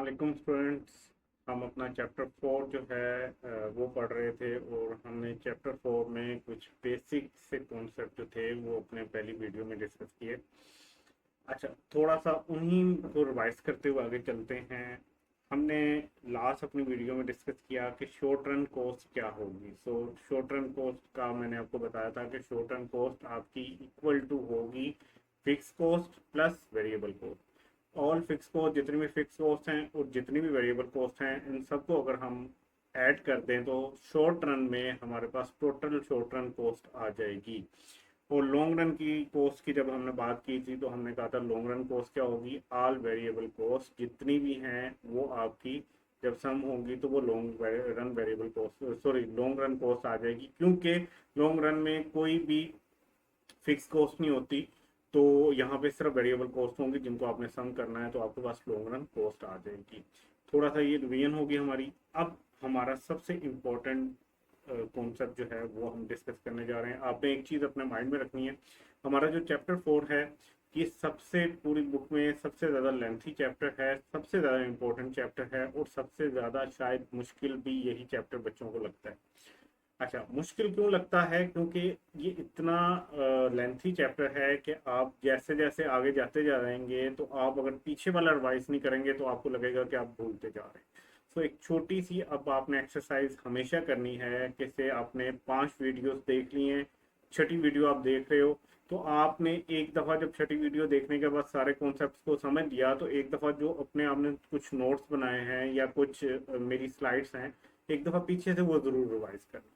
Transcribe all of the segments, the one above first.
वालेकुम स्टूडेंट्स। हम अपना चैप्टर 4 जो है वो पढ़ रहे थे और हमने चैप्टर 4 में कुछ बेसिक से कॉन्सेप्ट जो थे वो अपने पहली वीडियो में डिस्कस किए। अच्छा, थोड़ा सा उन्हीं को रिवाइज करते हुए आगे चलते हैं। हमने लास्ट अपनी वीडियो में डिस्कस किया कि शॉर्ट रन कॉस्ट क्या होगी। शॉर्ट रन कॉस्ट का मैंने आपको बताया था कि शॉर्ट रन कॉस्ट आपकी इक्वल टू होगी fix cost plus variable cost. All fix cost, जितनी भी फिक्स कॉस्ट हैं और जितनी भी वेरिएबल कॉस्ट हैं, इन सबको अगर हम ऐड कर दें तो शॉर्ट रन में हमारे पास टोटल शॉर्ट रन कॉस्ट आ जाएगी। और लॉन्ग रन की कॉस्ट की जब हमने बात की थी तो हमने कहा था लॉन्ग रन कॉस्ट क्या होगी, ऑल वेरिएबल कॉस्ट जितनी भी हैं वो आपकी जब सम होंगी तो वो long run variable cost, sorry long run cost आ जाएगी। क्योंकि लॉन्ग रन में कोई भी फिक्स कॉस्ट नहीं होती, तो यहाँ पे सिर्फ वेरिएबल कॉस्ट होंगी जिनको आपने सम करना है, तो आपके पास लॉन्ग रन कॉस्ट आ जाएगी। थोड़ा सा ये रिवीजन होगी हमारी। अब हमारा सबसे इम्पोर्टेंट कॉन्सेप्ट जो है वो हम डिस्कस करने जा रहे हैं। आपने एक चीज़ अपने माइंड में रखनी है, हमारा जो चैप्टर 4 है ये सबसे पूरी बुक में सबसे ज़्यादा लेंथी चैप्टर है, सबसे ज़्यादा इम्पोर्टेंट चैप्टर है और सबसे ज़्यादा शायद मुश्किल भी यही चैप्टर बच्चों को लगता है। अच्छा, मुश्किल क्यों लगता है? क्योंकि ये इतना लेंथी चैप्टर है कि आप जैसे जैसे आगे जाते जा रहेंगे तो आप अगर पीछे वाला रिवाइज नहीं करेंगे तो आपको लगेगा कि आप भूलते जा रहे हैं। सो एक छोटी सी अब आपने एक्सरसाइज हमेशा करनी है कि से आपने 5 वीडियोस देख ली हैं, छठी वीडियो आप देख रहे हो, तो आपने एक दफ़ा जब छठी वीडियो देखने के बाद सारे कॉन्सेप्ट्स को समझ लिया तो एक दफ़ा जो अपने आपने कुछ नोट्स बनाए हैं या कुछ मेरी स्लाइड्स हैं, एक दफ़ा पीछे से वो ज़रूर रिवाइज करना।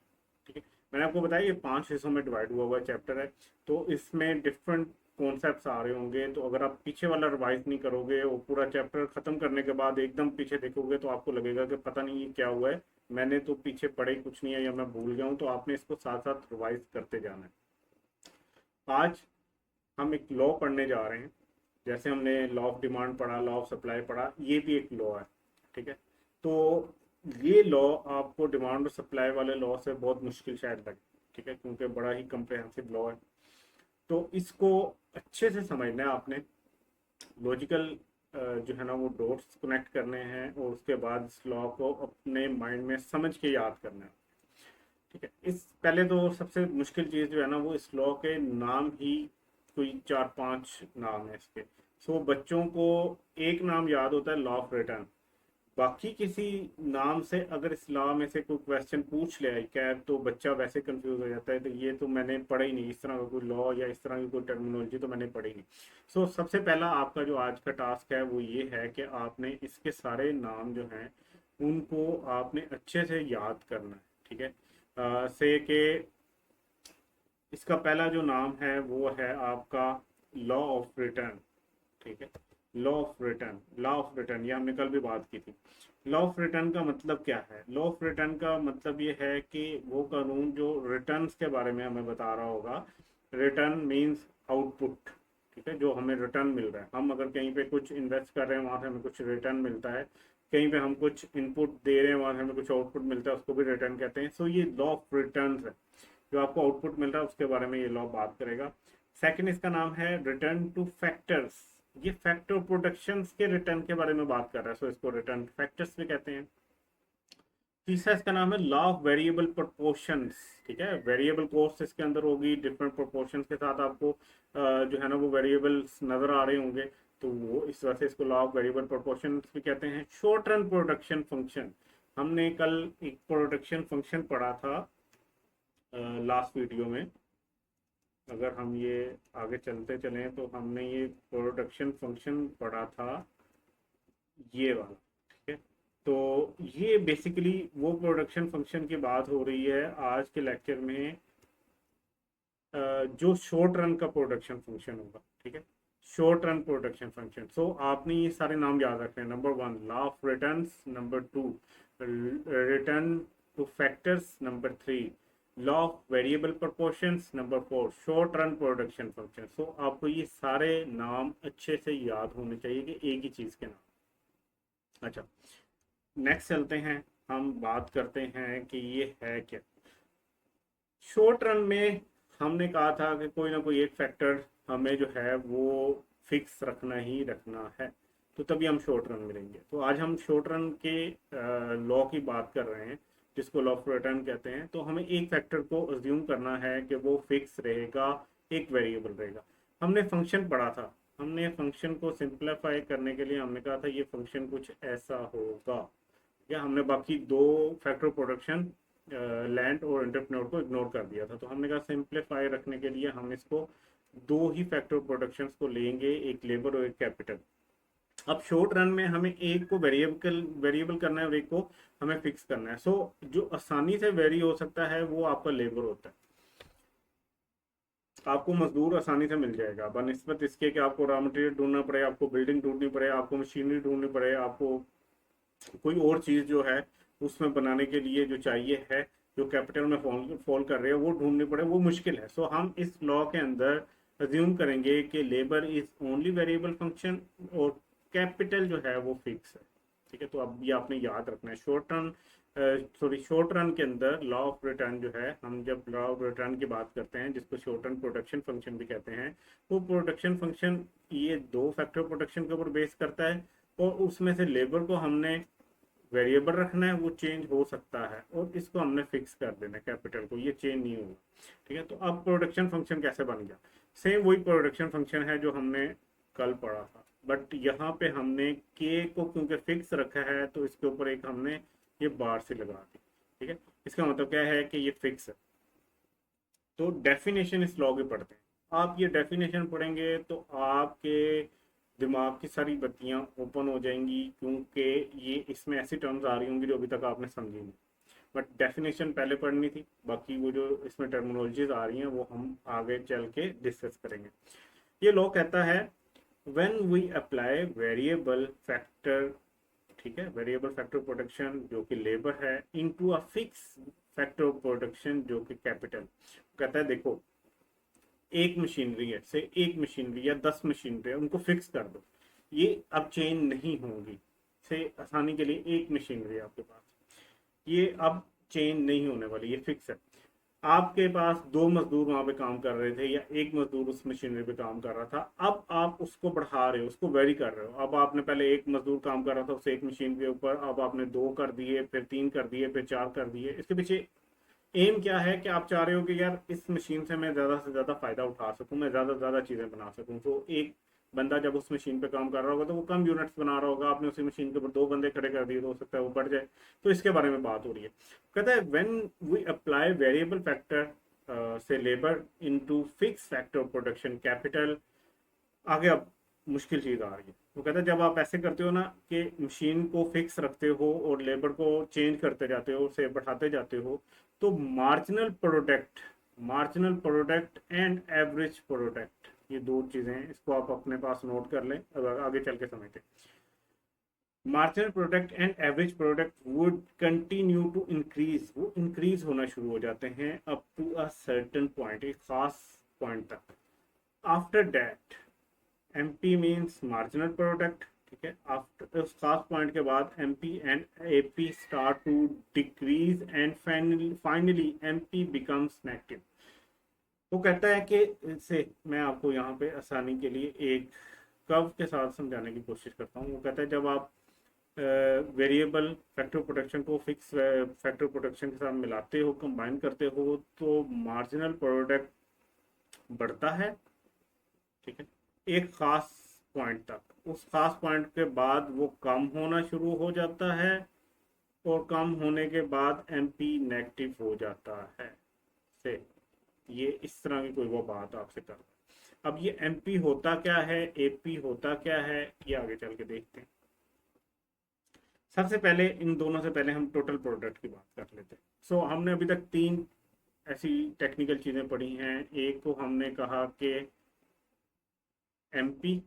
ठीक है, मैंने आपको बताया ये 5 हिस्सों में डिवाइड हुआ हुआ चैप्टर है, तो इसमें डिफरेंट कॉन्सेप्ट्स आ रहे होंगे। तो अगर आप पीछे वाला रिवाइज नहीं करोगे और पूरा चैप्टर खत्म करने के बाद एकदम पीछे देखोगे तो आपको लगेगा कि पता नहीं ये क्या हुआ है, मैंने तो पीछे पढ़े ही कुछ नहीं है या मैं भूल गया हूँ। तो आपने इसको साथ साथ रिवाइज करते जाना है। आज हम एक लॉ पढ़ने जा रहे हैं। जैसे हमने लॉ ऑफ डिमांड पढ़ा, लॉ ऑफ सप्लाई पढ़ा, ये भी एक लॉ है। ठीक है, तो ये लॉ आपको डिमांड और सप्लाई वाले लॉ से बहुत मुश्किल शायद लगे। ठीक है, क्योंकि बड़ा ही कम्प्रेहेंसिव लॉ है। तो इसको अच्छे से समझना है आपने, लॉजिकल जो है ना वो डॉट्स कनेक्ट करने हैं और उसके बाद इस लॉ को अपने माइंड में समझ के याद करना है। ठीक है, इस पहले तो सबसे मुश्किल चीज़ जो है ना वो इस लॉ के नाम ही कोई 4-5 नाम है इसके। बच्चों को एक नाम याद होता है लॉ ऑफ रिटर्न, बाकी किसी नाम से अगर इस लॉ में से कोई क्वेश्चन पूछ ले क्या तो बच्चा वैसे कंफ्यूज हो जाता है, तो ये तो मैंने पढ़ा ही नहीं, इस तरह का कोई लॉ या इस तरह की कोई टर्मिनोलॉजी तो मैंने पढ़ी नहीं। सबसे पहला आपका जो आज का टास्क है वो ये है कि आपने इसके सारे नाम जो हैं उनको आपने अच्छे से याद करना है। ठीक है, से कि इसका पहला जो नाम है वो है आपका लॉ ऑफ रिटर्न। ठीक है, law of return, law of return ये हमने कल भी बात की थी। लॉ ऑफ रिटर्न का मतलब क्या है? लॉ ऑफ रिटर्न का मतलब ये है कि वो कानून जो रिटर्न्स के बारे में हमें बता रहा होगा। Return means output. ठीक है, जो हमें रिटर्न मिल रहा है, हम अगर कहीं पे कुछ इन्वेस्ट कर रहे हैं वहां से हमें कुछ रिटर्न मिलता है, कहीं पे हम कुछ इनपुट दे रहे हैं वहां से हमें कुछ आउटपुट मिलता है, उसको भी रिटर्न कहते हैं। ये लॉ ऑफ रिटर्न है, जो आपको आउटपुट मिल रहा है उसके बारे में ये लॉ बात करेगा। सेकंड इसका नाम है रिटर्न टू फैक्टर्स, ये फैक्टर प्रोडक्शंस के रिटर्न के बारे में बात कर रहा है, इसको रिटर्न फैक्टर्स भी कहते हैं। तीसरा इसका नाम है लॉ ऑफ वेरिएबल प्रोपोर्शंस। ठीक है, वेरिएबल कॉस्ट इसके अंदर होगी, डिफरेंट प्रोपोर्शंस के साथ आपको जो है ना वो वेरिएबल्स नजर आ रहे होंगे, तो वो इस वजह से इसको लॉ ऑफ वेरिएबल प्रोपोर्शंस भी कहते हैं। शॉर्ट रन प्रोडक्शन फंक्शन, हमने कल एक प्रोडक्शन फंक्शन पढ़ा था लास्ट वीडियो में। अगर हम ये आगे चलते चलें तो हमने ये प्रोडक्शन फंक्शन पढ़ा था, ये वाला। ठीक है, तो ये बेसिकली वो प्रोडक्शन फंक्शन की बात हो रही है आज के लेक्चर में, जो शॉर्ट रन का प्रोडक्शन फंक्शन होगा। ठीक है, शॉर्ट रन प्रोडक्शन फंक्शन। आपने ये सारे नाम याद रखने हैं। Number 1 law of returns, number 2 return two factors, number 3 law of variable proportions, number 4 short run production function. आपको ये सारे नाम अच्छे से याद होने चाहिए कि एक ही चीज़ के नाम। अच्छा, नेक्स्ट चलते हैं, हम बात करते हैं कि ये है क्या। शॉर्ट रन में हमने कहा था कि कोई ना कोई एक फैक्टर हमें जो है वो फिक्स रखना ही रखना है। तो तभी हम शॉर्ट रन मिलेंगे। तो आज हम शॉर्ट रन के लॉ की बात कर रहे हैं, जिसको लॉ ऑफ रिटर्न कहते हैं। तो हमें एक फैक्टर को अज्यूम करना है कि वो फिक्स रहेगा, एक वेरिएबल रहेगा। हमने फंक्शन पढ़ा था, हमने फंक्शन को सिंप्लीफाई करने के लिए हमने कहा था ये फंक्शन कुछ ऐसा होगा। या हमने बाकी दो फैक्टर प्रोडक्शन लैंड और एंटरप्रेन्योर को इग्नोर कर दिया था। तो हमने कहा सिंप्लीफाई रखने के लिए हम इसको दो ही फैक्टर प्रोडक्शंस को लेंगे, एक लेबर और एक कैपिटल। अब शॉर्ट रन में हमें एक को वेरिएबल वेरिएबल करना है और एक को हमें फिक्स करना है। सो जो आसानी से वेरी हो सकता है वो आपका लेबर होता है। आपको मजदूर आसानी से मिल जाएगा बनिस्बत इसके कि आपको रॉ मटेरियल ढूंढना पड़े, आपको बिल्डिंग ढूंढनी पड़े, आपको मशीनरी ढूंढनी पड़े, आपको कोई और चीज जो है उसमें बनाने के लिए जो चाहिए है, जो कैपिटल में फॉल कर रहे हैं, वो ढूंढनी पड़े, वो मुश्किल है। सो हम इस लॉ के अंदर अज्यूम करेंगे कि labour is only variable function और कैपिटल जो है वो फिक्स है। ठीक है, तो अब ये आपने याद रखना है। शॉर्ट रन के अंदर लॉ ऑफ रिटर्न जो है, हम जब लॉ ऑफ रिटर्न की बात करते हैं, जिसको शॉर्ट रन प्रोडक्शन फंक्शन भी कहते हैं, वो प्रोडक्शन फंक्शन ये दो फैक्टर प्रोडक्शन के ऊपर बेस करता है और उसमें से लेबर को हमने वेरिएबल रखना है, वो चेंज हो सकता है, और इसको हमने फिक्स कर देना है कैपिटल को, ये चेंज नहीं होगा। ठीक है, तो अब प्रोडक्शन फंक्शन कैसे बन गया? सेम वही प्रोडक्शन फंक्शन है जो हमने कल पढ़ा था, बट यहाँ पे हमने के को क्योंकि फिक्स रखा है तो इसके ऊपर एक हमने ये बार से लगा दी। ठीक है, इसका मतलब क्या है कि ये फिक्स है। तो डेफिनेशन इस लॉ के पढ़ते हैं। आप ये डेफिनेशन पढ़ेंगे तो आपके दिमाग की सारी बत्तियां ओपन हो जाएंगी, क्योंकि ये इसमें ऐसी टर्म्स आ रही होंगी जो अभी तक आपने समझी नहीं, बट डेफिनेशन पहले पढ़नी थी। बाकी वो जो इसमें टर्मिनोलॉजीज आ रही हैं वो हम आगे चल के डिस्कस करेंगे। ये लॉ कहता है when we apply variable factor, ठीक है, वेरिएबल फैक्टर प्रोडक्शन जो कि लेबर है, into a fix factor production जो कि कैपिटल। कहता है देखो एक मशीनरी है से एक मशीनरी या 10 मशीनरी है, उनको फिक्स कर दो, ये अब चेंज नहीं होंगी। से आसानी के लिए एक मशीनरी है आपके पास, ये अब चेंज नहीं होने वाली, ये फिक्स है। आपके पास दो मजदूर वहां पे काम कर रहे थे या एक मजदूर उस मशीनरी पे काम कर रहा था, अब आप उसको बढ़ा रहे हो, उसको वेरी कर रहे हो। अब आपने पहले एक मजदूर काम कर रहा था उस एक मशीन के ऊपर, अब आपने दो कर दिए, फिर तीन कर दिए, फिर चार कर दिए। इसके पीछे एम क्या है कि आप चाह रहे हो कि यार इस मशीन से मैं ज़्यादा से ज़्यादा फ़ायदा उठा सकूं, मैं ज़्यादा से ज़्यादा चीज़ें बना सकूं। तो एक बंदा जब उस मशीन पे काम कर रहा होगा तो वो कम यूनिट्स बना रहा होगा, आपने उसी मशीन के ऊपर दो बंदे खड़े कर दिए तो हो सकता है वो बढ़ जाए। तो इसके बारे में बात हो रही है। कहता है when we apply variable factor से labour into fix factor production capital. आगे अब मुश्किल चीज आ रही है। वो कहता है जब आप ऐसे करते हो ना कि मशीन को फिक्स रखते हो और लेबर को चेंज करते जाते हो, उसे बढ़ाते जाते हो, तो marginal product and average product, ये दो चीजें हैं, इसको आप अपने पास नोट कर लें, अब आगे चल के समझते हैं। Marginal product and average product would continue to increase, वो इंक्रीज होना शुरू हो जाते हैं up to a certain point, एक खास पॉइंट तक। After that MP means marginal product, ठीक है। आफ्टर उस खास पॉइंट के बाद MP and AP start to decrease and finally MP becomes negative. वो कहता है कि इससे मैं आपको यहाँ पे आसानी के लिए एक कर्व के साथ समझाने की कोशिश करता हूँ। वो कहता है जब आप वेरिएबल फैक्टर प्रोडक्शन को फिक्स फैक्टर प्रोडक्शन के साथ मिलाते हो, कंबाइन करते हो, तो मार्जिनल प्रोडक्ट बढ़ता है, ठीक है, एक खास पॉइंट तक। उस खास पॉइंट के बाद वो कम होना शुरू हो जाता है और कम होने के बाद MP नेगेटिव हो जाता है। से ये इस तरह की कोई वो बात आपसे कर रहा है। अब ये MP होता क्या है, AP होता क्या है, ये आगे चल के देखते हैं। सबसे पहले इन दोनों से पहले हम टोटल प्रोडक्ट की बात कर लेते हैं। सो हमने अभी तक तीन ऐसी टेक्निकल चीजें पढ़ी हैं। एक को हमने कहा कि MP,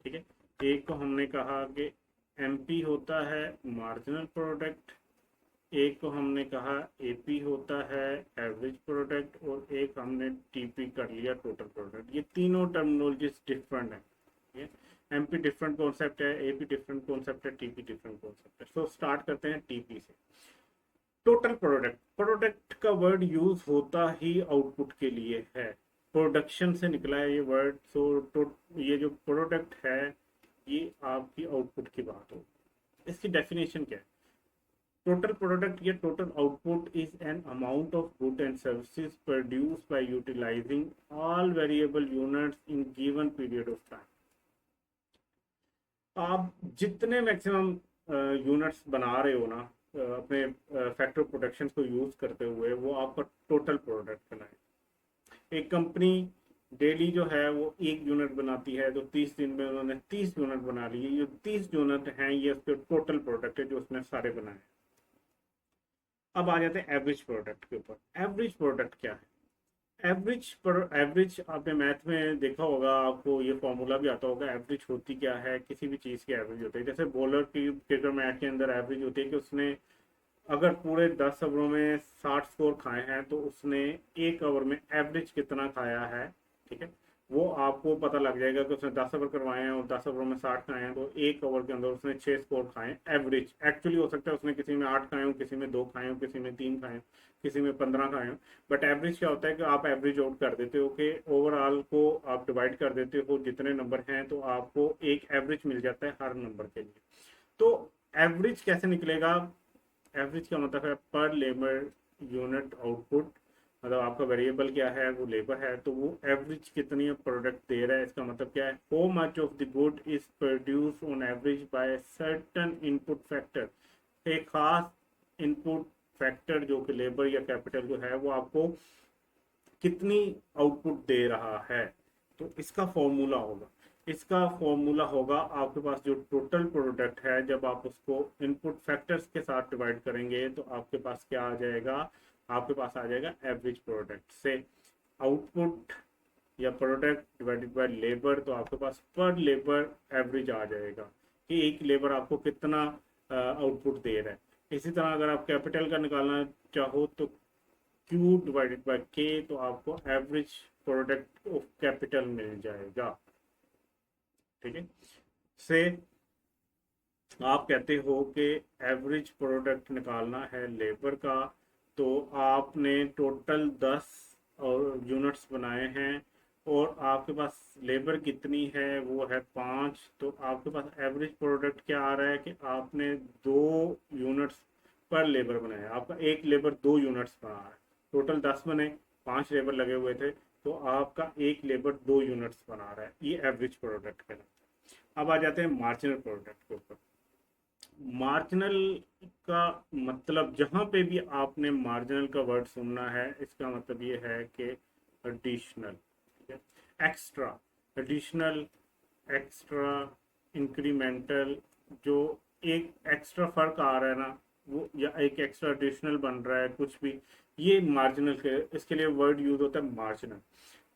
ठीक है। एक को हमने कहा कि MP होता है मार्जिनल प्रोडक्ट, एक को हमने कहा AP होता है एवरेज प्रोडक्ट, और एक हमने TP कर लिया टोटल प्रोडक्ट। ये तीनों टर्मिनोलॉजीज डिफरेंट है, ठीक है। MP डिफरेंट कॉन्सेप्ट है, AP डिफरेंट कॉन्सेप्ट है, TP डिफरेंट कॉन्सेप्ट है। सो स्टार्ट करते हैं TP से। टोटल प्रोडक्ट, प्रोडक्ट का वर्ड यूज होता ही आउटपुट के लिए है, प्रोडक्शन से निकला है ये वर्ड। सो ये जो प्रोडक्ट है ये आपकी आउटपुट की बात हो। इसकी डेफिनेशन क्या है? टोटल प्रोडक्ट या total output is an amount of good and services produced by utilising all variable units in given period of time. आप जितने मैक्सिमम यूनिट्स बना रहे हो ना अपने फैक्टर प्रोडक्शन को यूज करते हुए, वो आपका टोटल प्रोडक्ट बनाए। एक कंपनी डेली जो है वो 1 यूनिट बनाती है, तो 30 दिन में उन्होंने 30 यूनिट बना लिए। ये 30 यूनिट हैं, ये उसके टोटल प्रोडक्ट है जो उसने सारे बनाए। अब आ जाते हैं एवरेज प्रोडक्ट के ऊपर। एवरेज प्रोडक्ट क्या है? एवरेज आपने मैथ में देखा होगा, आपको ये फॉर्मूला भी आता होगा। एवरेज होती क्या है? किसी भी चीज़ की एवरेज होती है। जैसे बॉलर की क्रिकेट मैच के अंदर एवरेज होती है कि उसने अगर पूरे 10 ओवरों में 60 स्कोर खाए हैं, तो उसने 1 ओवर में एवरेज कितना खाया है। ठीक है, वो आपको पता लग जाएगा कि उसने 10 ओवर करवाए हैं और 10 ओवरों में 60 खाए हैं, तो 1 ओवर के अंदर उसने 6 स्कोर खाए। एवरेज एक्चुअली हो सकता है उसने किसी में 8 खाए हो, किसी में 2 खाए हो, किसी में 3 खाए हो, किसी में 15 खाए हो। बट एवरेज क्या होता है कि आप एवरेज आउट कर देते हो कि ओवरऑल को आप डिवाइड कर देते हो जितने नंबर हैं, तो आपको एक एवरेज मिल जाता है हर नंबर के लिए। तो एवरेज कैसे निकलेगा? एवरेज का मतलब है पर लेबर यूनिट आउटपुट। मतलब आपका वेरिएबल क्या है? वो लेबर है। तो वो एवरेज कितनी प्रोडक्ट दे रहा है, इसका मतलब क्या है? How much of the good is produce on average by certain input factor. एक खास इनपुट फैक्टर जो कि लेबर या कैपिटल जो है, वो आपको कितनी आउटपुट दे रहा है। तो इसका फॉर्मूला होगा, आपके पास जो टोटल प्रोडक्ट है, जब आप उसको इनपुट फैक्टर्स के साथ डिवाइड करेंगे, तो आपके पास क्या आ जाएगा? आपके पास आ जाएगा एवरेज प्रोडक्ट से आउटपुट या प्रोडक्ट डिवाइडेड बाय लेबर। तो आपके पास पर लेबर एवरेज आ जाएगा कि एक लेबर आपको कितना आउटपुट दे रहा है। इसी तरह अगर आप कैपिटल का निकालना चाहो, तो Q डिवाइडेड बाय K, तो आपको एवरेज प्रोडक्ट ऑफ कैपिटल मिल जाएगा। ठीक है, से आप कहते हो कि एवरेज प्रोडक्ट निकालना है लेबर का, तो आपने टोटल 10 और यूनिट्स बनाए हैं और आपके पास लेबर कितनी है? वो है 5। तो आपके पास एवरेज प्रोडक्ट क्या आ रहा है कि आपने 2 यूनिट्स पर लेबर बनाया। आपका एक लेबर 2 यूनिट्स बना है। टोटल 10 बने, 5 लेबर लगे हुए थे, तो आपका एक लेबर 2 यूनिट्स बना रहा है। ये एवरेज प्रोडक्ट कहलाता है। अब आ जाते हैं मार्जिनल प्रोडक्ट के ऊपर। मार्जिनल का मतलब, जहां पे भी आपने मार्जिनल का वर्ड सुनना है, इसका मतलब ये है कि additional, extra, additional, extra, incremental. जो एक एक्स्ट्रा फर्क आ रहा है ना, वो या एक एक्स्ट्रा एडिशनल बन रहा है कुछ भी, ये मार्जिनल के, इसके लिए वर्ड यूज होता है मार्जिनल।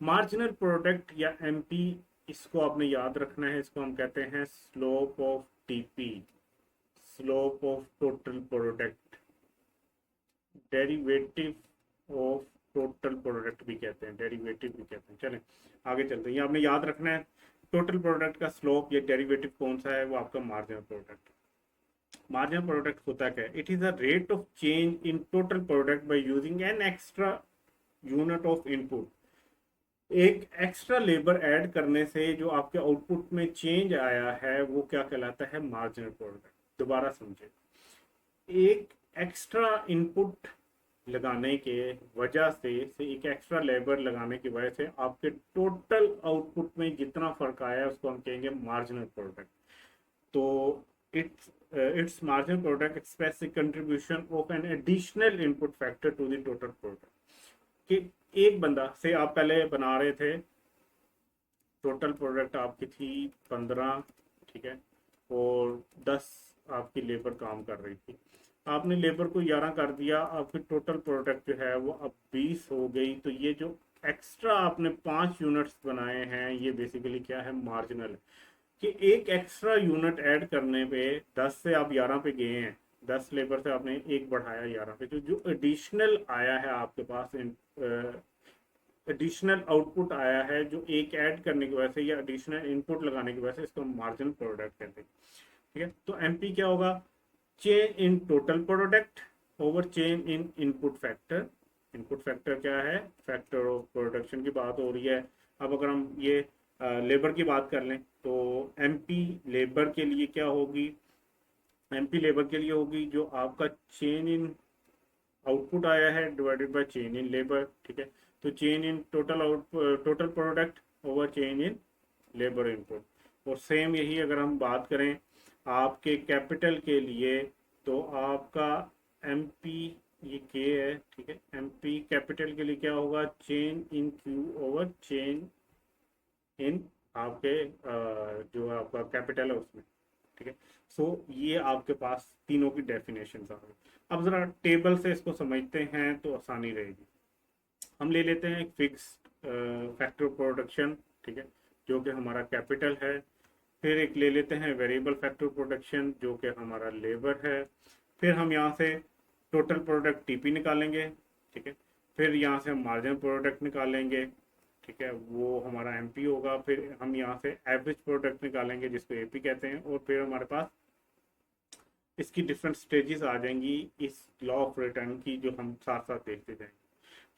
मार्जिनल प्रोडक्ट या एमपी, इसको आपने याद रखना है। इसको हम कहते हैं slope of TP, slope of total product, derivative of total product भी कहते हैं, डेरिवेटिव भी कहते हैं। चलें आगे चलते हैं। ये आपने याद रखना है, टोटल प्रोडक्ट का स्लोप या डेरिवेटिव कौन सा है? वो आपका मार्जिनल प्रोडक्ट। मार्जिनल प्रोडक्ट होता क्या है? It is a rate of change in total product by using an extra unit of input. एक एक्स्ट्रा लेबर ऐड करने से जो आपके आउटपुट में चेंज आया है, वो क्या कहलाता है? Marginal product. दोबारा समझे, एक एक्स्ट्रा इनपुट लगाने के वजह से एक एक्स्ट्रा लेबर लगाने की वजह से आपके टोटल आउटपुट में जितना फर्क आया है, उसको हम कहेंगे मार्जिनल प्रोडक्ट। तो it's marginal product express the contribution of an additional input factor to the total product. कि एक बंदा से आप पहले बना रहे थे, टोटल प्रोडक्ट आपकी थी 15, ठीक है, और 10 आपकी लेबर काम कर रही थी। आपने लेबर को 11 कर दिया, आपकी टोटल प्रोडक्ट जो है वो अब 20 हो गई। तो ये जो एक्स्ट्रा आपने 5 यूनिट्स बनाए हैं, ये बेसिकली क्या है? मार्जिनल। कि एक एक्स्ट्रा यूनिट ऐड करने पे 10 से आप 11 पे गए हैं, 10 लेबर से आपने एक बढ़ाया 11 पे, तो जो एडिशनल आया है आपके पास, एडिशनल आउटपुट आया है जो एक ऐड करने की वजह से या एडिशनल इनपुट लगाने की वजह से, इसको मार्जिनल प्रोडक्ट कहते हैं। ठीक है, तो एमपी क्या होगा? Change in total product over change in input factor. Input factor क्या है? फैक्टर ऑफ प्रोडक्शन की बात हो रही है। अब अगर हम ये लेबर की बात कर लें, तो एमपी लेबर के लिए क्या होगी, एमपी लेबर के लिए होगी जो आपका चेंज इन आउटपुट आया है divided by change in labour, ठीक है। तो change in total total product over change in labour input. और सेम यही अगर हम बात करें आपके कैपिटल के लिए, तो आपका एमपी ये के है, ठीक है। एमपी कैपिटल के लिए क्या होगा, change in Q over change in आपके जो आपका कैपिटल है उसमें, ठीक है। सो ये आपके पास तीनों की डेफिनेशन आ गई। अब जरा टेबल से इसको समझते हैं तो आसानी रहेगी। हम ले लेते हैं एक फिक्स फैक्टर प्रोडक्शन, ठीक है, जो कि हमारा कैपिटल है। फिर एक ले लेते हैं वेरिएबल फैक्टर प्रोडक्शन जो कि हमारा लेबर है। फिर हम यहाँ से टोटल प्रोडक्ट टीपी निकालेंगे, ठीक है। फिर यहाँ से मार्जिन प्रोडक्ट निकालेंगे, ठीक है, वो हमारा एमपी होगा। फिर हम यहाँ से एवरेज प्रोडक्ट निकालेंगे जिसको एपी कहते हैं। और फिर हमारे पास इसकी डिफरेंट स्टेजेस आ जाएंगी इस लॉ ऑफ रिटर्न की, जो हम साथ साथ देखते जाएंगे,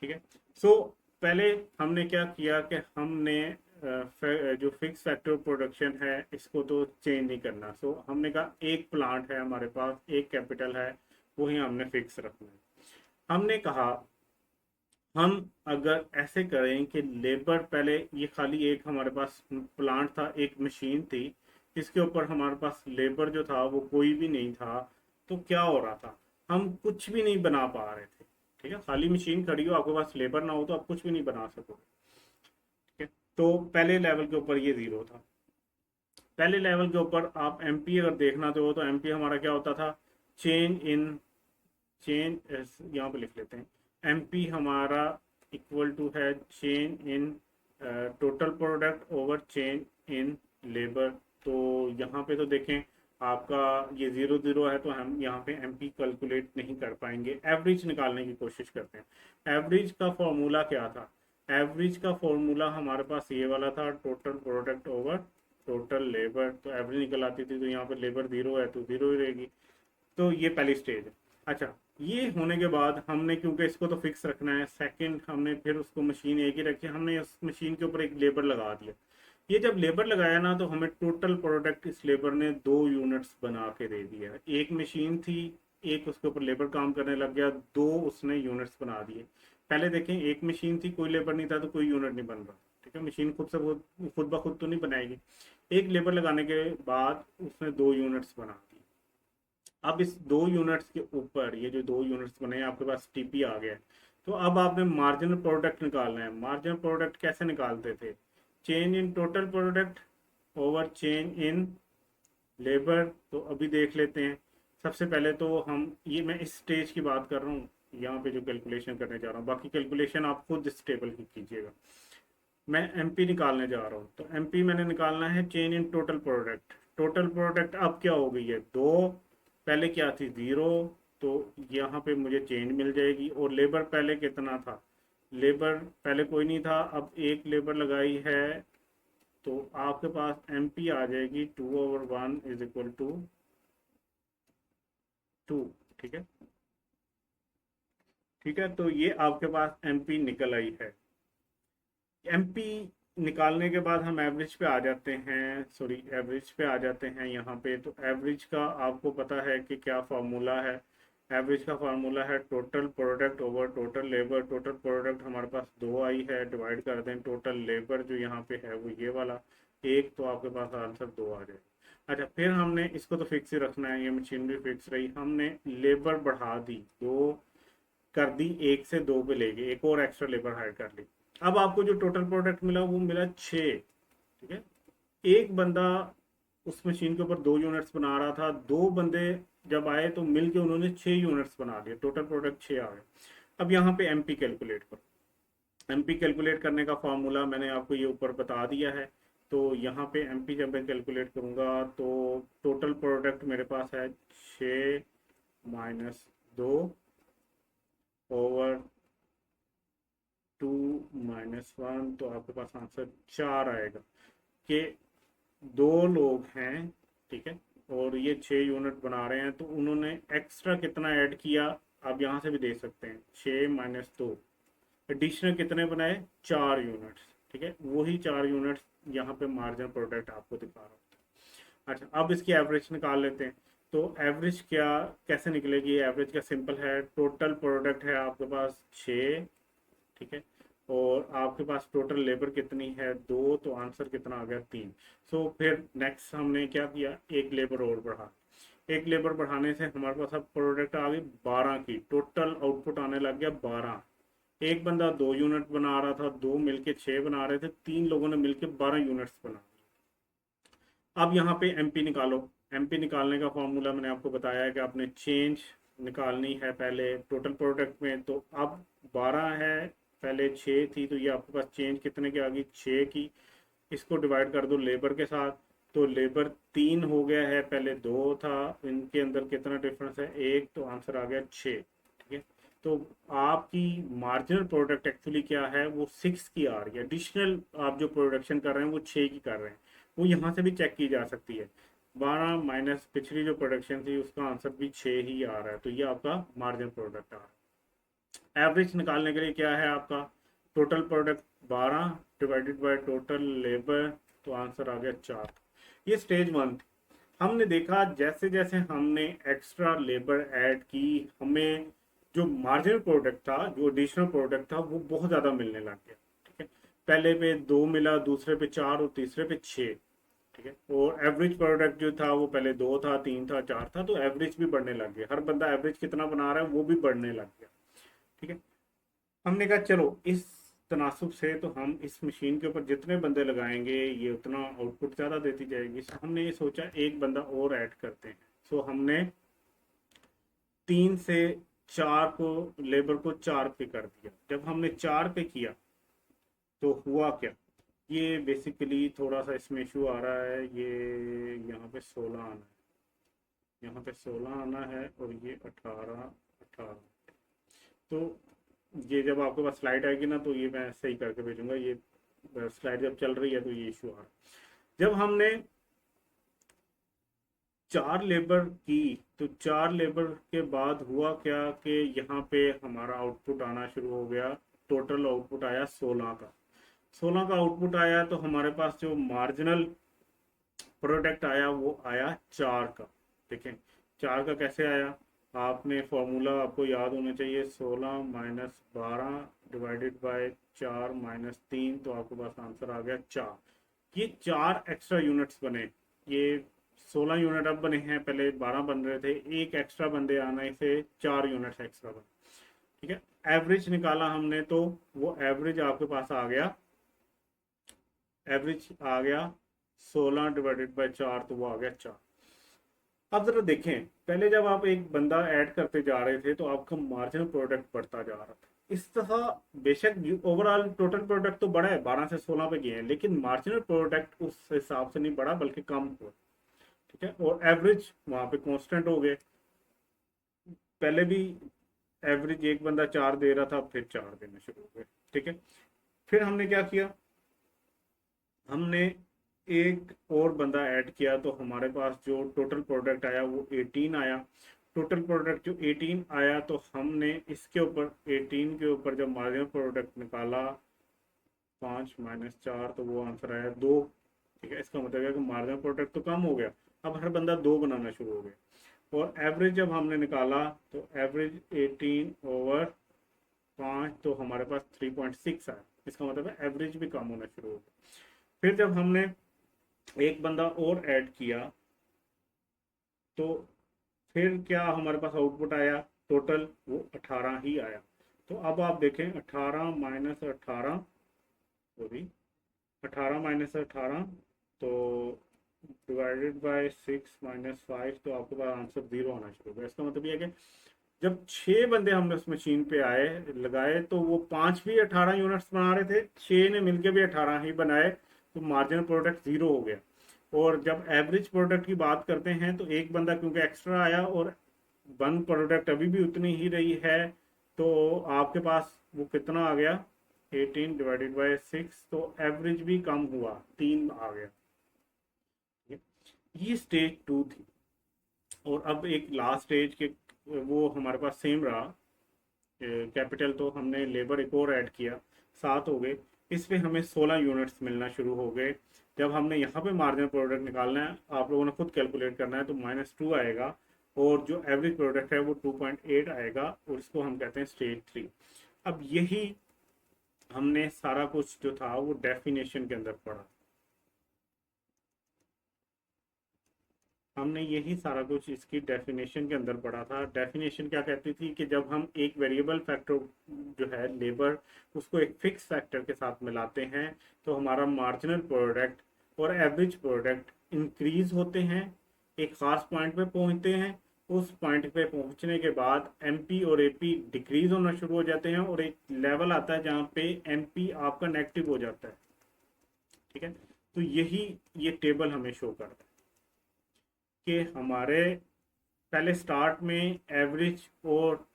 ठीक है। सो पहले हमने क्या किया कि हमने जो फिक्स फैक्टर प्रोडक्शन है इसको तो चेंज नहीं करना। सो हमने कहा एक प्लांट है हमारे पास, एक कैपिटल है, वही हमने फिक्स रखना है। हमने कहा हम अगर ऐसे करें कि लेबर पहले, ये खाली एक हमारे पास प्लांट था, एक मशीन थी, इसके ऊपर हमारे पास लेबर जो था वो कोई भी नहीं था, तो क्या हो रहा था, हम कुछ भी नहीं बना पा रहे थे, ठीक है। खाली मशीन खड़ी हो, आपके पास लेबर ना हो तो आप कुछ भी नहीं बना सकोगे, ठीक है। तो पहले लेवल के ऊपर ये जीरो था। पहले लेवल के ऊपर आप एमपी अगर देखना तो एमपी हमारा क्या होता था, चेंज इन चेंज, यहाँ पे लिख लेते हैं एमपी हमारा इक्वल टू है change in total product over change in labour. तो यहाँ पे तो देखें आपका ये 0 0 है, तो हम यहाँ पे एमपी कैलकुलेट नहीं कर पाएंगे। एवरेज निकालने की कोशिश करते हैं। एवरेज का फॉर्मूला क्या था, एवरेज का फॉर्मूला हमारे पास ये वाला था, total product over total labour. तो एवरेज निकल आती थी, तो यहाँ पे लेबर 0 है तो 0 ही रहेगी। तो ये पहली स्टेज है। अच्छा, ये होने के बाद हमने, क्योंकि इसको तो फिक्स रखना है, सेकंड हमने फिर उसको मशीन एक ही रखी, हमने उस मशीन के ऊपर एक लेबर लगा दिया। ये जब लेबर लगाया ना, तो हमें टोटल प्रोडक्ट इस लेबर ने 2 यूनिट्स बना के दे दिया। एक मशीन थी, एक उसके ऊपर लेबर काम करने लग गया, 2 उसने यूनिट्स बना दिए। पहले देखें एक मशीन थी, कोई लेबर नहीं था, तो कोई यूनिट नहीं बन रहा, ठीक है। मशीन खुद से खुद ब खुद तो नहीं बनाएगी, एक लेबर लगाने के बाद उसने 2 यूनिट्स बना दी। अब इस 2 यूनिट्स के ऊपर ये जो 2 यूनिट्स बने, आपके पास टीपी आ गया, तो अब आपने मार्जिनल प्रोडक्ट निकालना है। मार्जिनल प्रोडक्ट कैसे निकालते थे, change in total product over change in labour. तो अभी देख लेते हैं। सबसे पहले तो हम, ये मैं इस स्टेज की बात कर रहा हूँ, यहाँ पे जो कैलकुलेशन करने जा रहा हूँ, बाकी कैलकुलेशन आप खुद इस टेबल की कीजिएगा। मैं एमपी निकालने जा रहा हूँ, तो एमपी मैंने निकालना है change in total product. Total product अब क्या हो गई है, 2, पहले क्या थी 0, तो यहाँ पे मुझे चेंज मिल जाएगी। और लेबर पहले कितना था, लेबर पहले कोई नहीं था, अब एक लेबर लगाई है, तो आपके पास एमपी आ जाएगी 2/1 इज इक्वल टू 2, ठीक है, ठीक है। तो ये आपके पास एमपी निकल आई है। एमपी निकालने के बाद हम एवरेज पे आ जाते हैं, सॉरी एवरेज पे आ जाते हैं यहाँ पे। तो एवरेज का आपको पता है कि क्या फार्मूला है, एवरेज का फार्मूला है total product over total labour. Total product हमारे पास 2 आई है, डिवाइड कर दें टोटल लेबर जो यहाँ पे है वो ये वाला 1, तो आपके पास आंसर 2 आ जाए। अच्छा, फिर हमने इसको तो फिक्स ही रखना है, ये मशीन भी फिक्स रही, हमने लेबर बढ़ा दी, 2 कर दी, 1 से 2 पे ले गए, एक और एक्स्ट्रा लेबर हायर कर ली। अब आपको जो टोटल प्रोडक्ट मिला वो मिला 6, ठीक है। एक बंदा उस मशीन के ऊपर 2 यूनिट्स बना रहा था, 2 बंदे जब आए तो मिलके उन्होंने 6 यूनिट्स बना दिए, टोटल प्रोडक्ट 6 आ गए। अब यहाँ पे एमपी कैलकुलेट करो। एमपी कैलकुलेट करने का फॉर्मूला मैंने आपको ये ऊपर बता दिया है। तो यहाँ पे एमपी जब मैं कैलकुलेट करूँगा, तो टोटल प्रोडक्ट मेरे पास है 6 माइनस 2 ओवर 2 माइनस 1, तो आपके पास आंसर 4 आएगा। कि 2 लोग हैं, ठीक है, और ये 6 यूनिट बना रहे हैं, तो उन्होंने एक्स्ट्रा कितना ऐड किया, आप यहाँ से भी दे सकते हैं, 6 माइनस 2, एडिशनल कितने बनाए, 4 यूनिट्स, ठीक है। वही 4 यूनिट्स यहाँ पे मार्जिन प्रोडक्ट आपको दिखा रहा हूँ। अच्छा, अब इसकी एवरेज निकाल लेते हैं। तो एवरेज क्या कैसे निकलेगी? एवरेज का सिंपल है, टोटल प्रोडक्ट है आपके पास 6, ठीक है, और आपके पास टोटल लेबर कितनी है 2, तो आंसर कितना आ गया 3। सो फिर नेक्स्ट हमने क्या किया, एक लेबर और बढ़ा। एक लेबर बढ़ाने से हमारे पास अब प्रोडक्ट आ गई 12 की, टोटल आउटपुट आने लग गया 12। एक बंदा 2 यूनिट बना रहा था, दो मिलके 6 बना रहे थे, 3 लोगों ने मिलके 12 यूनिट्स बना। अब यहाँ पे एमपी निकालो। एमपी निकालने का फॉर्मूला मैंने आपको बताया है कि आपने चेंज निकालनी है पहले टोटल प्रोडक्ट में। तो अब 12 है, पहले 6 थी, तो ये आपके पास चेंज कितने की आ गई 6 की। इसको डिवाइड कर दो लेबर के साथ, तो लेबर 3 हो गया है, पहले 2 था। इनके अंदर कितना डिफरेंस है 1, तो आंसर आ गया 6, ठीक है। तो आपकी मार्जिनल प्रोडक्ट एक्चुअली क्या है, वो 6 की आ रही है। एडिशनल आप जो प्रोडक्शन कर रहे हैं वो 6 की कर रहे हैं, वो यहाँ से भी चेक की जा सकती है। 12 माइनस पिछली जो प्रोडक्शन थी उसका आंसर भी 6 ही आ रहा है, तो ये आपका मार्जिन प्रोडक्ट आ रहा है। एवरेज निकालने के लिए क्या है आपका, total product 12 divided by total labour, तो आंसर आ गया 4। ये स्टेज 1 थी। हमने देखा जैसे जैसे हमने एक्स्ट्रा लेबर ऐड की, हमें जो मार्जिनल प्रोडक्ट था, जो एडिशनल प्रोडक्ट था, वो बहुत ज़्यादा मिलने लग गया, ठीक है। पहले पे 2 मिला, दूसरे पे 4 और तीसरे पे 6, ठीक है। और एवरेज प्रोडक्ट जो था वो पहले 2 था, 3 था, 4 था, तो एवरेज भी बढ़ने लग गया। हर बंदा एवरेज कितना बना रहा है वो भी बढ़ने लग गया, ठीक है। हमने कहा चलो इस तनासुब से तो हम इस मशीन के ऊपर जितने बंदे लगाएंगे ये उतना आउटपुट ज़्यादा देती जाएगी। सो हमने ये सोचा एक बंदा और ऐड करते हैं। सो हमने 3 से 4 को, लेबर को 4 पे कर दिया। जब हमने 4 पे किया तो हुआ क्या, ये बेसिकली थोड़ा सा इसमें इशू आ रहा है। ये यहाँ पे 16 आना है, यहाँ पे 16 आना है, और ये 18 18। तो ये जब आपके पास स्लाइड आएगी ना तो ये मैं सही करके भेजूंगा। ये स्लाइड जब चल रही है तो ये इशू आ रहा है। जब हमने 4 लेबर की, तो 4 लेबर के बाद हुआ क्या कि यहाँ पे हमारा आउटपुट आना शुरू हो गया। टोटल आउटपुट आया 16 का। 16 का आउटपुट आया तो हमारे पास जो मार्जिनल प्रोडक्ट आया वो आया 4 का। देखें 4 का कैसे आया, आपने फॉर्मूला आपको याद होना चाहिए, 16 माइनस 12 डिवाइडेड बाय 4 माइनस 3, तो आपके पास आंसर आ गया 4। ये 4 एक्स्ट्रा यूनिट्स बने। ये 16 यूनिट अब बने हैं, पहले 12 बन रहे थे, एक एक्स्ट्रा बंदे आने से 4 यूनिट्स एक्स्ट्रा बने, ठीक है। एवरेज निकाला हमने तो वो एवरेज आपके पास आ गया, एवरेज आ गया 16 डिवाइडेड बाय 4, तो वो आ गया 4। अब जरा देखें, पहले जब आप एक बंदा ऐड करते जा रहे थे तो आपका मार्जिनल प्रोडक्ट बढ़ता जा रहा था। इस तरह बेशक ओवरऑल टोटल प्रोडक्ट तो बढ़ा है, 12 से 16 पे गए हैं, लेकिन मार्जिनल प्रोडक्ट उस हिसाब से नहीं बढ़ा बल्कि कम हुआ, ठीक है। और एवरेज वहां पे कांस्टेंट हो गए। पहले भी एवरेज एक बंदा 4 दे रहा था, फिर 4 देना शुरू हो गए, ठीक है। फिर हमने क्या किया, हमने एक और बंदा ऐड किया, तो हमारे पास जो टोटल प्रोडक्ट आया वो 18 आया। टोटल प्रोडक्ट जो 18 आया, तो हमने इसके ऊपर 18 के ऊपर जब मार्जिनल प्रोडक्ट निकाला 5 माइनस 4, तो वो आंसर आया 2, ठीक है। इसका मतलब है कि मार्जिनल प्रोडक्ट तो कम हो गया, अब हर बंदा 2 बनाना शुरू हो गया। और एवरेज जब हमने निकाला तो एवरेज 18 ओवर 5, तो हमारे पास 3.6 आया। इसका मतलब है एवरेज भी कम होना शुरू हो गया। फिर जब हमने एक बंदा और ऐड किया तो फिर क्या हमारे पास आउटपुट आया, टोटल वो 18 ही आया। तो अब आप देखें 18 माइनस 18, सॉरी 18 माइनस 18, तो डिवाइडेड बाय 6 माइनस 5, तो आपके पास आंसर 0 आना शुरू हो गया। इसका मतलब ये है कि जब 6 बंदे हमने उस मशीन पे आए लगाए तो वो 5 भी 18 यूनिट्स बना रहे थे, 6 ने मिलकर भी 18 ही बनाए, तो मार्जिनल प्रोडक्ट 0 हो गया। और जब एवरेज प्रोडक्ट की बात करते हैं तो एक बंदा क्योंकि एक्स्ट्रा आया और वन प्रोडक्ट अभी भी उतनी ही रही है, तो आपके पास वो कितना आ गया 18 डिवाइडेड बाय 6, तो एवरेज भी कम हुआ, 3 आ गया। ये स्टेज 2 थी। और अब एक लास्ट स्टेज के, वो हमारे पास सेम रहा। कैपिटल तो हमने लेबर एक और ऐड किया, 7 हो गए। इस पे हमें 16 यूनिट्स मिलना शुरू हो गए। जब हमने यहाँ पे मार्जिनल प्रोडक्ट निकालना है, आप लोगों ने खुद कैलकुलेट करना है, तो -2 आएगा और जो एवरेज प्रोडक्ट है वो 2.8 आएगा और इसको हम कहते हैं स्टेज 3। अब यही हमने सारा कुछ जो था वो डेफिनेशन के अंदर पढ़ा, हमने यही सारा कुछ इसकी डेफिनेशन के अंदर पढ़ा था। डेफिनेशन क्या कहती थी कि जब हम एक वेरिएबल फैक्टर जो है लेबर, उसको एक फिक्स फैक्टर के साथ मिलाते हैं तो हमारा मार्जिनल प्रोडक्ट और एवरेज प्रोडक्ट इंक्रीज होते हैं, एक खास पॉइंट पे पहुंचते हैं। उस पॉइंट पे पहुंचने के बाद एमपी और एपी डिक्रीज होना शुरू हो जाते हैं और एक लेवल आता है जहाँ पे एमपी आपका नेगेटिव हो जाता है। ठीक है, तो यही ये टेबल हमें शो करता है कि हमारे पहले स्टार्ट में एवरेज और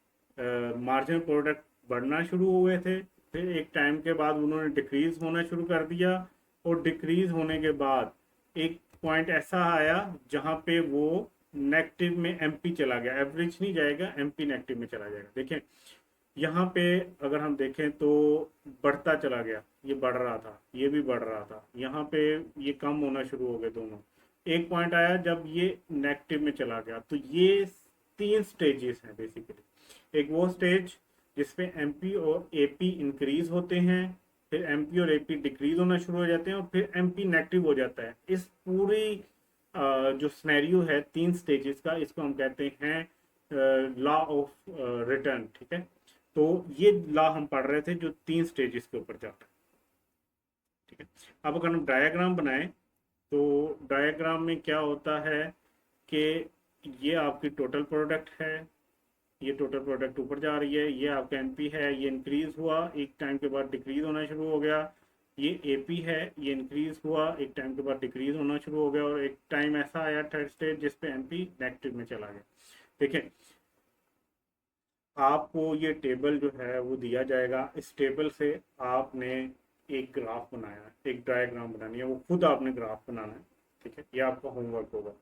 मार्जिनल प्रोडक्ट बढ़ना शुरू हुए थे, फिर एक टाइम के बाद उन्होंने डिक्रीज होना शुरू कर दिया और डिक्रीज होने के बाद एक पॉइंट ऐसा आया जहां पे वो नेगेटिव में एमपी चला गया, एवरेज नहीं जाएगा, एमपी नेगेटिव में चला जाएगा। देखें यहाँ पे अगर हम देखें तो बढ़ता चला गया, ये बढ़ रहा था, ये भी बढ़ रहा था, यहाँ पे ये कम होना शुरू हो गए दोनों। एक पॉइंट आया जब ये नेगेटिव में चला गया। तो ये 3 स्टेजेस हैं बेसिकली। एक वो स्टेज जिसपे एमपी और एपी इंक्रीज होते हैं, फिर एमपी और एपी डिक्रीज होना शुरू हो जाते हैं और फिर एमपी नेगेटिव हो जाता है। इस पूरी जो स्नैरियो है 3 स्टेजेस का, इसको हम कहते हैं लॉ ऑफ रिटर्न। ठीक है, तो ये लॉ हम पढ़ रहे थे जो 3 स्टेजेस के ऊपर जाता है। ठीक है, अब अगर हम डायग्राम बनाएं तो डायग्राम में क्या होता है कि ये आपकी टोटल प्रोडक्ट है, ये टोटल प्रोडक्ट ऊपर जा रही है, ये आपका एमपी है, ये इंक्रीज हुआ, एक टाइम के बाद डिक्रीज होना शुरू हो गया। ये एपी है, ये इंक्रीज हुआ, एक टाइम के बाद डिक्रीज होना शुरू हो गया और एक टाइम ऐसा आया थर्ड स्टेज जिसपे एमपी नेगेटिव में चला गया। देखें, आपको ये टेबल जो है वो दिया जाएगा, इस टेबल से आपने एक ग्राफ बनाया है, एक डायग्राम बनानी है, वो खुद आपने ग्राफ बनाना है। ठीक है, ये आपका होमवर्क होगा।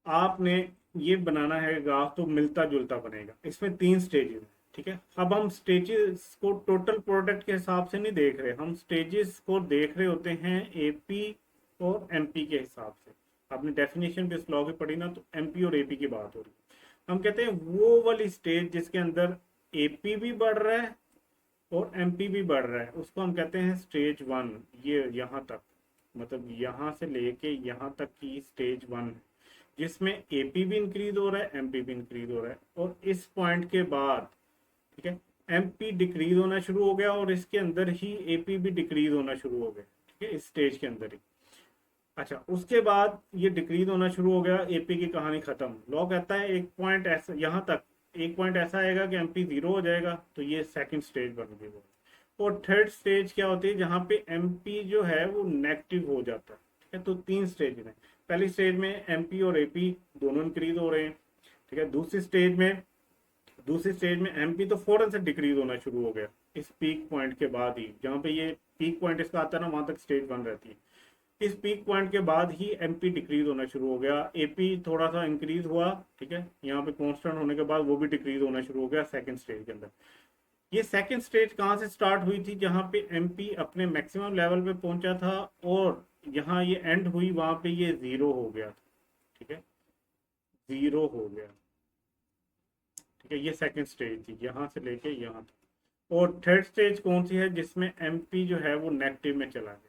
आपने ये बनाना है ग्राफ तो मिलता जुलता बनेगा। इसमें 3 स्टेजेस हैं। ठीक है, अब हम स्टेजेस को टोटल प्रोडक्ट के हिसाब से नहीं देख रहे, हम स्टेजेस को देख रहे होते हैं एपी और एमपी के हिसाब से। आपने डेफिनेशन भी इस लॉ की पढ़ी ना, तो एमपी और एपी की बात हो रही है। हम कहते हैं वो वाली स्टेज जिसके अंदर एपी भी बढ़ रहा है और एमपी भी बढ़ रहा है, उसको हम कहते हैं स्टेज 1। ये यहाँ तक, मतलब यहाँ से लेके यहाँ तक की स्टेज 1 है, जिसमें एपी भी इंक्रीज हो रहा है, एमपी भी इंक्रीज हो रहा है। और इस पॉइंट के बाद, ठीक है, एमपी डिक्रीज होना शुरू हो गया और इसके अंदर ही एपी भी डिक्रीज होना शुरू हो गया। ठीक है, इस स्टेज के अंदर ही। अच्छा, उसके बाद ये डिक्रीज होना शुरू हो गया, एपी की कहानी खत्म। लॉ कहता है एक पॉइंट ऐसा, यहाँ तक एक पॉइंट ऐसा आएगा कि एमपी 0 हो जाएगा, तो ये सेकंड स्टेज बन गई वो। और थर्ड स्टेज क्या होती है जहाँ पे एमपी जो है वो नेगेटिव हो जाता है। ठीक है, तो 3 स्टेज में, पहली स्टेज में एमपी और एपी दोनों इंक्रीज हो रहे हैं। ठीक है, दूसरी स्टेज में एमपी तो फौरन से डिक्रीज होना शुरू हो गया इस पीक पॉइंट के बाद ही, जहाँ पे ये पीक पॉइंट इसका आता है ना, वहां तक स्टेज 1 रहती है। इस पीक पॉइंट के बाद ही एमपी डिक्रीज होना शुरू हो गया, एपी थोड़ा सा इंक्रीज हुआ। ठीक है, यहाँ पे कांस्टेंट होने के बाद वो भी डिक्रीज होना शुरू हो गया सेकंड स्टेज के अंदर। ये सेकंड स्टेज कहाँ से स्टार्ट हुई थी, जहाँ पे एमपी अपने मैक्सिमम लेवल पे पहुंचा था और यहाँ ये एंड हुई, वहां पे ये 0 हो गया था। ठीक है, 0 हो गया। ठीक है, ये सेकंड स्टेज थी, यहाँ से लेके यहाँ तक। और थर्ड स्टेज कौन सी है, जिसमें एमपी जो है वो नेगेटिव में चला गया,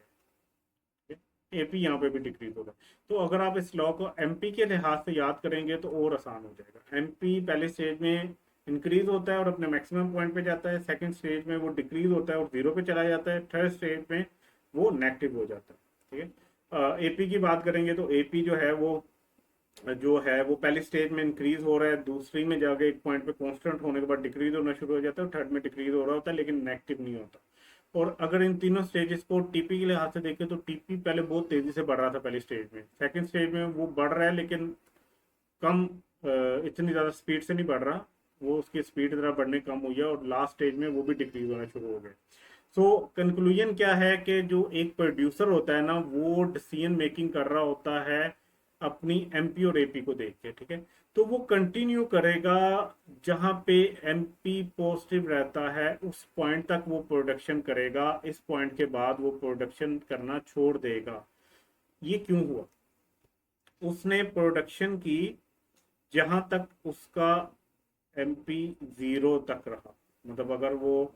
एपी यहाँ पे भी डिक्रीज होगा। तो अगर आप इस लॉ को एमपी के लिहाज से याद करेंगे तो और आसान हो जाएगा। एमपी पहले स्टेज में इंक्रीज होता है और अपने मैक्सिमम पॉइंट पे जाता है, सेकंड स्टेज में वो डिक्रीज होता है और 0 पे चला जाता है, थर्ड स्टेज में वो नेगेटिव हो जाता है। ठीक है, एपी की बात करेंगे तो एपी जो है वो पहली स्टेज में इंक्रीज हो रहा है, दूसरी में जाके एक पॉइंट पे कांस्टेंट होने के बाद डिक्रीज होना शुरू हो जाता है और थर्ड में डिक्रीज हो रहा होता है लेकिन नेगेटिव नहीं होता। और अगर इन तीनों स्टेजेस को टीपी के लिहाज से देखें तो टीपी पहले बहुत तेजी से बढ़ रहा था पहली स्टेज में, सेकंड स्टेज में वो बढ़ रहा है लेकिन कम, इतनी ज़्यादा स्पीड से नहीं बढ़ रहा, वो उसकी स्पीड ज़रा बढ़ने कम हुई है और लास्ट स्टेज में वो भी डिक्रीज होना शुरू हो गए। सो कंक्लूजन क्या है कि जो एक प्रोड्यूसर होता है ना, वो डिसीजन मेकिंग कर रहा होता है अपनी एमपी और एपी को देख के। ठीक है, तो वो कंटिन्यू करेगा, जहां पे एमपी पॉजिटिव रहता है उस पॉइंट तक वो प्रोडक्शन करेगा, इस पॉइंट के बाद वो प्रोडक्शन करना छोड़ देगा। ये क्यों हुआ? उसने प्रोडक्शन की जहां तक उसका एमपी जीरो तक रहा, मतलब अगर वो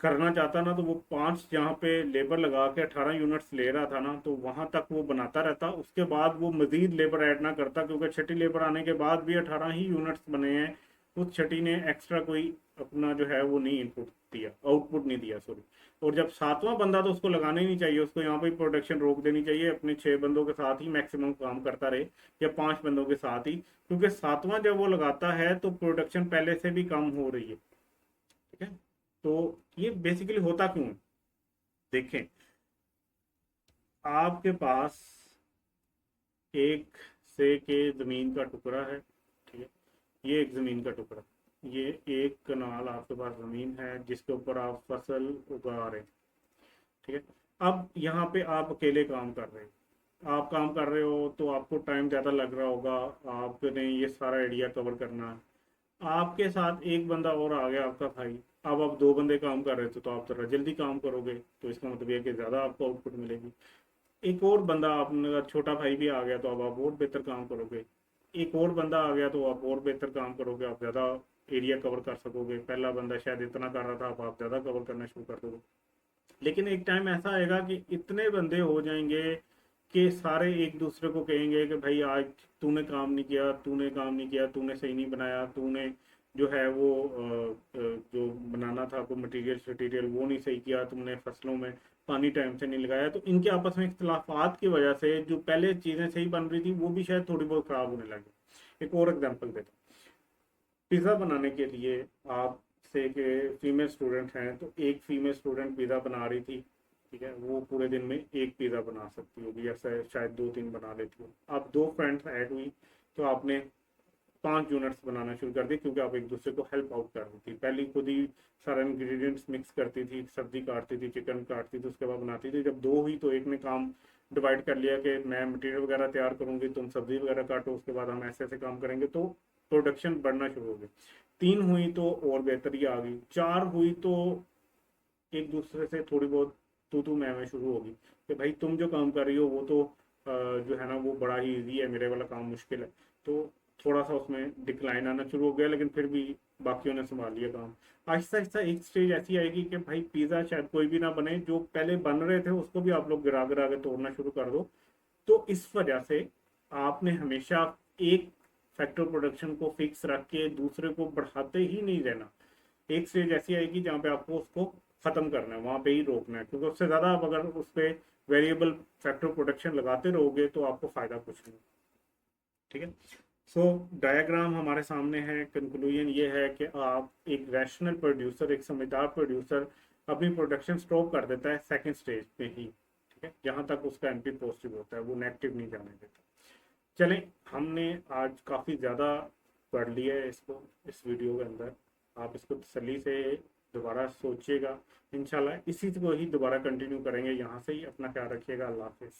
करना चाहता ना, तो वो 5 जहाँ पे लेबर लगा के 18 यूनिट्स ले रहा था ना, तो वहां तक वो बनाता रहता, उसके बाद वो मजीद लेबर ऐड ना करता, क्योंकि छठी लेबर आने के बाद भी 18 ही यूनिट्स बने हैं। उस छठी ने एक्स्ट्रा कोई अपना जो है वो नहीं इनपुट दिया, आउटपुट नहीं दिया, सॉरी। और जब 7वां बंदा, तो उसको लगाना ही नहीं चाहिए, उसको यहाँ पे प्रोडक्शन रोक देनी चाहिए, अपने 6 बंदों के साथ ही मैक्सिमम काम करता रहे, या 5 बंदों के साथ ही, क्योंकि 7वां जब वो लगाता है तो प्रोडक्शन पहले से भी कम हो रही है। ठीक है, तो ये बेसिकली होता क्यों है? देखें, आपके पास एक से के जमीन का टुकड़ा है, ठीक है, ये एक जमीन का टुकड़ा, ये एक कनाल आपके पास जमीन है जिसके ऊपर आप फसल उगा रहे हैं। ठीक है, अब यहाँ पे आप अकेले काम कर रहे हैं, आप काम कर रहे हो तो आपको टाइम ज़्यादा लग रहा होगा, आपने ये सारा एरिया कवर करना है। आपके साथ एक बंदा और आ गया, आपका भाई। अब आप 2 बंदे काम कर रहे थे, तो आप जरा जल्दी काम करोगे, तो इसका मतलब ये है कि ज़्यादा आपको आउटपुट मिलेगी। एक और बंदा, आपने छोटा भाई भी आ गया, तो अब आप और बेहतर काम करोगे। एक और बंदा आ गया, तो आप और बेहतर काम करोगे, आप ज़्यादा एरिया कवर कर सकोगे। पहला बंदा शायद इतना कर रहा था, अब आप ज़्यादा कवर करना शुरू कर दोगे। लेकिन एक टाइम ऐसा आएगा कि इतने बंदे हो जाएंगे कि सारे एक दूसरे को कहेंगे कि भाई आज तूने काम नहीं किया, तूने काम नहीं किया, तूने सही नहीं बनाया, तूने जो है वो जो बनाना था वो मटेरियल शटेरियल वो नहीं सही किया, तुमने फसलों में पानी टाइम से नहीं लगाया। तो इनके आपस में इख्तलाफात की वजह से जो पहले चीज़ें सही बन रही थी वो भी शायद थोड़ी बहुत ख़राब होने लगी। एक और एग्जांपल देता हूँ। पिज़्ज़ा बनाने के लिए आप से के फीमेल स्टूडेंट हैं, तो एक फीमेल स्टूडेंट पिज़्ज़ा बना रही थी, ठीक है, वो पूरे दिन में एक पिज़्ज़ा बना सकती होगी, या शायद 2-3 बना लेती हो। आप 2 फ्रेंड्स ऐड हुई, तो आपने 5 यूनिट्स बनाना शुरू कर दी, क्योंकि आप एक दूसरे को हेल्प आउट कर रही थी। पहली खुद ही सारे इंग्रेडिएंट्स मिक्स करती थी, सब्जी काटती थी, चिकन काटती थी, उसके बाद बनाती थी। जब 2 हुई, तो एक ने काम डिवाइड कर लिया कि मैं मटेरियल वगैरह तैयार करूंगी, तुम सब्जी वगैरह काटो, उसके बाद हम ऐसे ऐसे काम करेंगे, तो प्रोडक्शन बढ़ना शुरू हो गया। 3 हुई तो और बेहतरी आ गई। 4 हुई तो एक दूसरे से थोड़ी बहुत तू मैं शुरू होगी कि भाई तुम जो काम कर रही हो वो तो जो है ना वो बड़ा ही इजी है, मेरे वाला काम मुश्किल है। तो थोड़ा सा उसमें डिक्लाइन आना शुरू हो गया, लेकिन फिर भी बाकियों ने संभाल लिया काम। आहिस्ता आहिस्ता एक स्टेज ऐसी आएगी कि भाई पिज़्ज़ा शायद कोई भी ना बने, जो पहले बन रहे थे उसको भी आप लोग गिरा गिरा के तोड़ना शुरू कर दो। तो इस वजह से आपने हमेशा एक फैक्टर प्रोडक्शन को फिक्स रख के दूसरे को बढ़ाते ही नहीं रहना। एक स्टेज ऐसी आएगी जहाँ पे आपको उसको खत्म करना है, वहां पे ही रोकना है, क्योंकि उससे ज्यादा आप अगर उस पर वेरिएबल फैक्टर प्रोडक्शन लगाते रहोगे तो आपको फायदा कुछ नहीं। ठीक है, सो डायग्राम हमारे सामने है। कंक्लूजन ये है कि आप एक रैशनल प्रोड्यूसर, एक समझदार प्रोड्यूसर अपनी प्रोडक्शन स्टॉप कर देता है सेकंड स्टेज पे ही। ठीक है, जहां तक उसका एमपी पॉजिटिव होता है, वो नेगेटिव नहीं जाने देता। चलें, हमने आज काफ़ी ज़्यादा पढ़ लिया है इसको, इस वीडियो के अंदर। आप इसको तसल्ली से दोबारा सोचिएगा, इंशाल्लाह इसी को ही दोबारा कंटिन्यू करेंगे। यहाँ से ही अपना ख्याल रखिएगा। अल्लाह हाफिज़।